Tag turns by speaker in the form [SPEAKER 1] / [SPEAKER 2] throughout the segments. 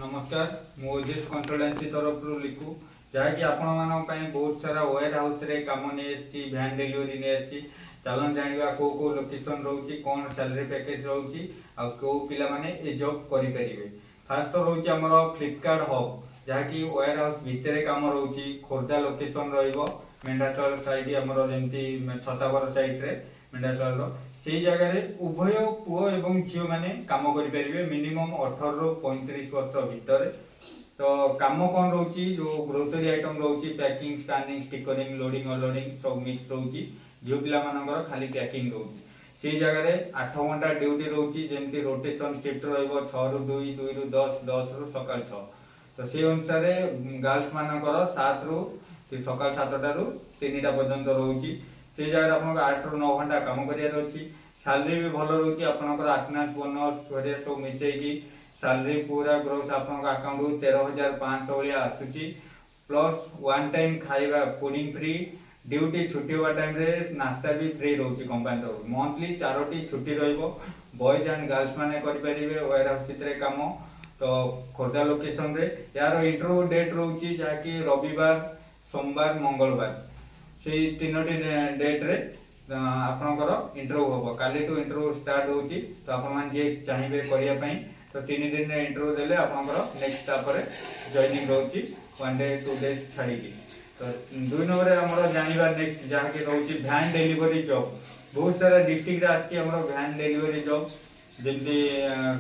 [SPEAKER 1] नमस्कार मु ओजेस कंसल्टेंसी तरफ लिखु जहाँकि आपण बहुत सारा वेयर हाउस रे काम नहीं भैन डिलीवरी नहीं चलन जाना कौ कौ लोकेशन रोचे कौन सैलरी पैकेज रोचे आउ पिला माने ए जॉब करें। फास्ट तो रोचे आमर फ्लिपकार्ट हब जहाँकि वेयर हाउस भितर काम रोचे खोर्धा लोकेशन रेंडाचल साइड आमर जमी छतावर साइड रे मेंढाचल से जगह उभय पुओ एवं झील मैंने कम करें मिनिमम 18 रु 35 वर्ष भितर। तो काम कौन रोची जो ग्रोसरी आइटम रोची packing scanning stickering loading unloading सब मिक्स रोची झील पिला मानकर खाली पैकिंग रोची से जगह 8 घंटा ड्यूटी रोची जमी रोटेशन शिफ्ट रहिबो 6 रु 2 2 रु 10 10 रु सकाळ 6। तो से अनुसार गर्ल्स मानकर 7 रु सकाळ 7टा रु 3टा पर्यंत रोची से जगह आप 8 रु 9 घंटा काम करार अच्छी सैलरी भी भल रोचे आपंकर अटेंडेंस बोनस सब मिसेकी सैलरी पूरा ग्रोस आपन अकाउंट 13,500 भाया आसूची प्लस वन टाइम खाइबा फूडिंग फ्री ड्यूटी छुट्टी हुआ टाइम रे नास्ता भी फ्री रोचे कंपनी तरफ मंथली 4टी छुट्टी रहिबो बॉयज एंड गर्ल्स माने करि परिबे वेयर हाउस भितरे काम। तो खोर्धा लोकेशन रे यार इंटरव्यू डेट रोची जाकी रविवार सोमवार मंगलवार से 3टी डेट रे आपनकर इंटरव्यू होबो काली टू इंटरव्यू स्टार्ट होची। तो आपन मान जे चाहिबे करिया पई तो 3 दिन इंटरव्यू देले आपनकर नेक्स्ट तापर जॉइनिंग रोची 1 डे 2 डेज छाड़ी की। तो 2 नंबर हमर जानिबा नेक्स्ट जहा के रोची वैन डिलीवरी जॉब बहुत सारा डिस्ट्रिक्ट रे आछि हमर वैन डिलीवरी जॉब जेंती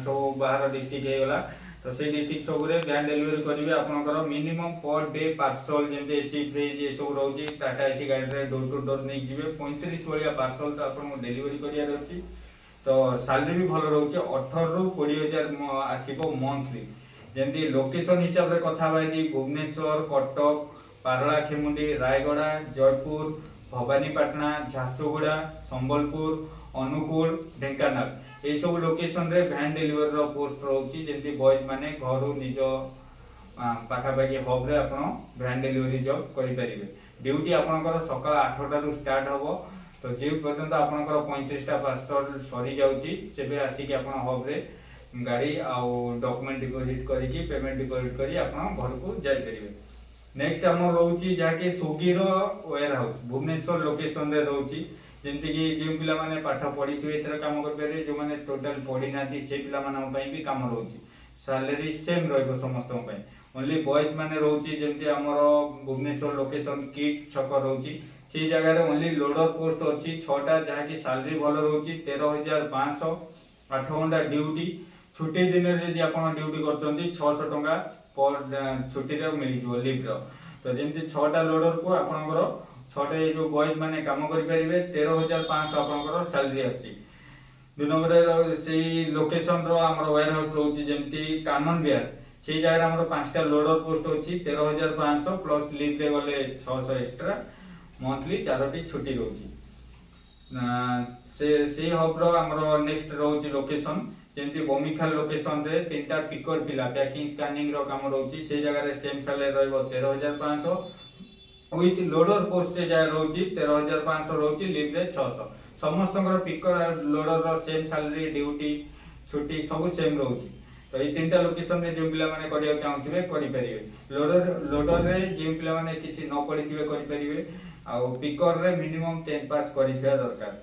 [SPEAKER 1] सो बाहर डिस्ट्रिक्ट हे गला। तो से डिस्ट्रिक्ट सब रे वैन डिलीवरी करिवे आपनकर मिनिमम पर डे पार्सल जेंती एसी फ्रिज ए सब रोची टाटा एसी गाड़ी रे डोर टू डोर नै जिवे 35 वाला पार्सल तो आपन डिलीवरी करिया रहछि। तो सैलरी भी भल रोचे 18 रु 20,000 आसीबो मंथली जेंती लोकेशन हिसाब रे कथा बाई भुवनेश्वर कटक पारला खेमुंडी रायगड़ा जयपुर भवानीपाटना झारसुगुड़ा संबलपुर अनुकूल ढेंकानाल ये सब लोकेशन रे वैन डिलीवरी रो पोस्ट रोची जेंती बॉयज माने घरु निज पाखापाखि हब रे आपण वैन डिलीवरी जॉब करि परिबे। ड्यूटी आपनकर सकाळ 8टा रु स्टार्ट हबो तो जे पर्यंत आपनकर 35टा पार्सल सरी जाउची सेबे आसी कि आपण हब रे गाड़ी आउ डॉक्यूमेंट डिपॉजिट करिकि पेमेंट डिपॉजिट करी आपण घर को जाय परिबे। नेक्स्ट हमर रोची जाके स्विगी रो वेयर हाउस भुवनेश्वर लोकेशन रे रोची जेंति कि जे पिला माने पाठ पढी थिवे एथरा काम कर पेरे जो माने टोटल पढी नाथि से पिला मानन पई भी काम रोची सैलरी सेम रहबो समस्त पई ओनली बॉयज माने रोची जेंति हमर भुवनेश्वर लोकेशन किट छक रोची से जगह रे ओनली लोडर पोस्ट अछि 6टा जहा कि सैलरी भल रोची 13,500 8 घंटा ड्यूटी छुट्टी दिन रे यदि आपण ड्यूटी करचंती 600 टका पर छुट्टी रे मिली जो लीव रो। तो जेंति 6टा लोडर को आपनकर 6टा जो बॉयज माने काम करि परिबे 13,500 आपनकर सैलरी अछि। 2 नंबर से लोकेशन रो हमर वेयर हाउस रोची जेंति कानन बिहार से जगह हमर 5टा लोडर पोस्ट अछि 13,500 प्लस लीव रे गले 600 एक्स्ट्रा मंथली 4टी छुट्टी रोची। से हब रो हमर नेक्स्ट रोची लोकेशन जेंति बमिखाल लोकेशन रे 3टा पिकर पिला पैकिंग स्कैनिंग रो काम रोची से जगह रे सेम सैलरी रहबो 13,500 विथ लोडर पोस्ट से जाय रोची 13,500 रोची लीव रे 600 समस्तकर पिकर लोडर रो सेम सैलरी ड्यूटी छुट्टी सब सेम रोची। तो ये 3टा लोकेशन रे जे पिला माने करिया चाहथिबे करि परिबे लोडर रे जे पिला माने किछि न पढिथिबे करि परिबे आ पिकर रे मिनिमम 10 पास करिथिया दरकार।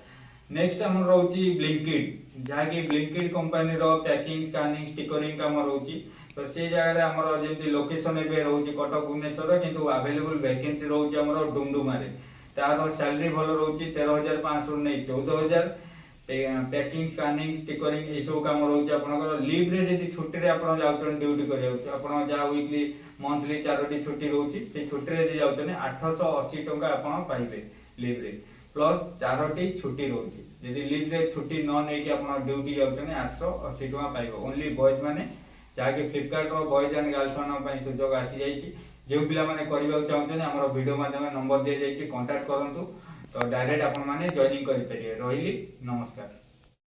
[SPEAKER 1] नेक्स्ट हम रोची ब्लिंकिट जहा कि ब्लिंकिट कंपनी रो पैकिंग स्कैनिंग स्टिकरिंग काम रोची। तो से जगह रे हमर जेंति लोकेशन एबे रोची कटक भुवनेश्वर किंतु अवेलेबल वैकेंसी रोची हमर डुमडुमा रे तार सैलरी भल रोची 13,500 नै 14,000 पैकिंग स्कैनिंग स्टिकरिंग ए सब काम रोची आपनकर लीव रे यदि छुट्टी रे आपण जाउछन ड्यूटी करिया होछ आपण जा वीकली मंथली 4टी छुट्टी रोची से छुट्टी रे यदि जाउछन 880 टका आपण पाइबे लीव रे प्लस 4टी छुट्टी रोची यदि लीव रे छुट्टी न नै कि आपण ड्यूटी जाउछन 880 टका पाइबो ओनली बॉयज माने जाके फ्लिपकार्ट रो बॉयज एंड गर्ल्स मानन पई सुजोग आसी जाईची जे पिला माने करबा चाहछन हमर वीडियो माध्यम नंबर दे जाईची कांटेक्ट करंतु तो डायरेक्ट आपण माने जॉइनिंग करि परिबे। रहिली नमस्कार।